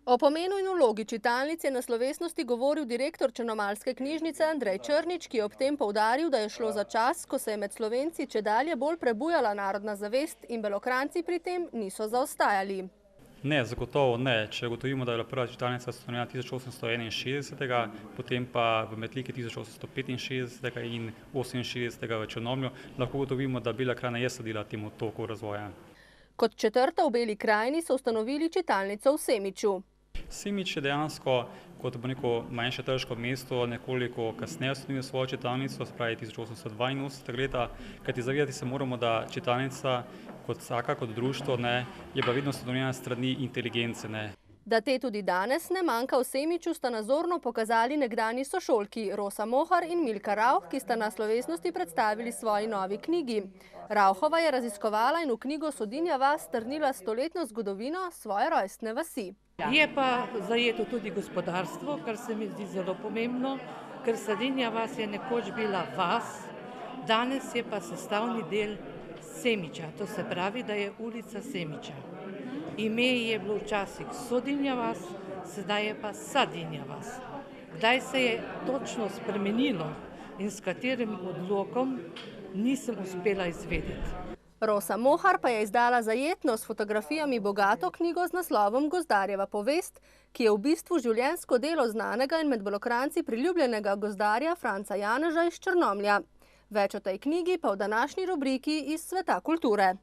O pomenu in vlogi čitalnic je na slovesnosti govoril direktor Črnomaljske knjižnice Andrej Črnič, ki je ob tem poudaril, da je šlo za čas, ko se je med Slovenci čedalje bolj prebujala narodna zavest in Belokranjci pri tem niso zaostajali. Ne, zagotovo ne. Če ugotovimo, da je bila prva čitalnica ustanovljena 1861, potem pa v Metliki 1865 in 68 v Črnomlju, lahko ugotovimo, da Bela krajina je sledila temu toku razvoja. Kot četrta v Beli krajini so ustanovili čitalnico v Semiču. Semič je dejansko kot neko manjše trško mesto nekoliko kasneje ustanovil svojo čitalnico, se pravi 1882 leta, kajti zavedati se moramo, da čitalnica kot vsaka, kot društvo, je bila vedno ustanovljena s strani inteligence. Da te tudi danes ne manjka v Semiču, sta nazorno pokazali nekdanji sošolki Rosa Mohar in Milka Rauh, ki sta na slovesnosti predstavili svoji novi knjigi. Rauhova je raziskovala in v knjigo Sodinja vas strnila stoletno zgodovino svoje rojstne vasi. Je pa zajeto tudi gospodarstvo, kar se mi zdi zelo pomembno, ker Sodinja vas je nekoč bila vas, danes je pa sestavni del Semiča, to se pravi, da je ulica Semiča. Ime je bilo včasih Sodinja vas, sedaj je pa Sadinja vas. Kdaj se je točno spremenilo in s katerim odlokom, nisem uspela izvedeti. Rosa Mohar pa je izdala zajetno s fotografijami bogato knjigo z naslovom Gozdarjeva povest, ki je v bistvu življenjsko delo znanega in med Belokranjci priljubljenega gozdarja Franca Janeža iz Črnomlja. Več o tej knjigi pa v današnji rubriki iz sveta kulture.